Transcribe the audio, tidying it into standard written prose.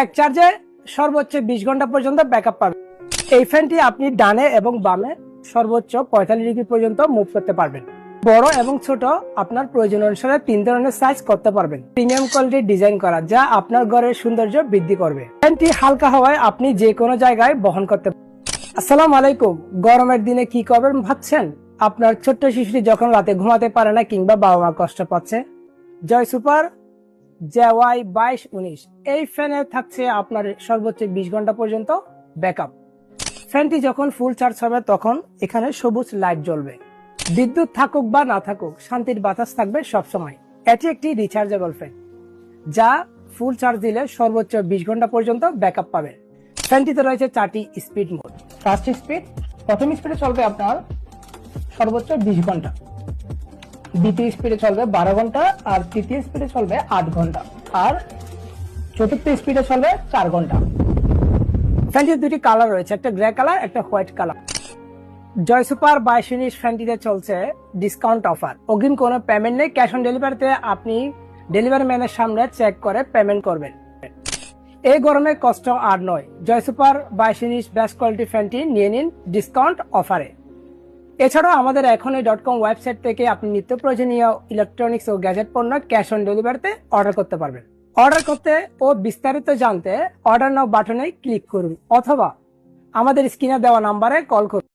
এক চার্জে সর্বোচ্চ 20 ঘন্টা পর্যন্ত ব্যাকআপ পাবেন। এই ফ্যানটি আপনি ডানে এবং বামে সর্বোচ্চ 45 ডিগ্রি পর্যন্ত মুভ করতে পারবেন। বড় এবং ছোট আপনার প্রয়োজন অনুসারে 3 ধরনের সাইজ করতে পারবেন। প্রিমিয়াম কোয়ালিটির ডিজাইন করা, যা আপনার ঘরের সৌন্দর্য বৃদ্ধি করবে। ফ্যানটি হালকা হওয়ায় আপনি যে কোনো জায়গায় বহন করতে পারবেন। আসসালামু আলাইকুম। গরমের দিনে কি করবেন ভাবছেন? আপনার ছোট্ট শিশুটি যখন রাতে ঘুমাতে পারে না কিংবা বাবা মা কষ্ট পাচ্ছে, জয় সুপার JY 2219 এই ফ্যানে থাকছে আপনার সর্বোচ্চ 20 ঘন্টা পর্যন্ত ব্যাকআপ। ফ্যানটি যখন ফুল চার্জ হবে তখন এখানে সবুজ লাইট জ্বলবে। বিদ্যুৎ থাকুক বা না থাকুক, শান্তির বাতাস থাকবে সবসময়। এটি একটি রিচার্জেবল ফ্যান, যা ফুল চার্জ দিলে সর্বোচ্চ 20 ঘন্টা পর্যন্ত ব্যাকআপ পাবে। ফ্যানটিতে রয়েছে 4টি স্পিড মোড। ফার্স্ট স্পিড, প্রথম স্পিডে চলবে আপনার সর্বোচ্চ 20 ঘন্টা, দ্বিতীয় স্পিডে চলবে 12 ঘন্টা, আর তৃতীয় স্পিডে চলবে 8 ঘন্টা, আর চতুর্থ স্পিডে চলবে 4 ঘন্টা। ফ্যানটির দুটি কালার রয়েছে, একটা গ্রে কালার, একটা হোয়াইট কালার। জয় সুপার 2219 ফ্যানটিতে চলছে ডিসকাউন্ট অফার। অগ্রিম কোনো পেমেন্ট নেই, ক্যাশ অন ডেলিভারিতে আপনি ডেলিভারি ম্যানের সামনে চেক করে পেমেন্ট করবেন। এই গরমে কষ্ট আর নয়, জয় সুপার 2219 বেস্ট কোয়ালিটি ফ্যানটি নিয়ে নিন ডিসকাউন্ট অফারে। এছাড়াও আমাদের এখনই.com ওয়েবসাইট থেকে আপনি নিত্য প্রয়োজনীয় ইলেকট্রনিক্স ও গ্যাজেট পণ্য ক্যাশ অন ডেলিভারিতে অর্ডার করতে পারবেন। অর্ডার করতে ও বিস্তারিত জানতে অর্ডার নাও বাটনে ক্লিক করুন অথবা আমাদের স্ক্রিনে দেওয়া নাম্বারে কল করুন।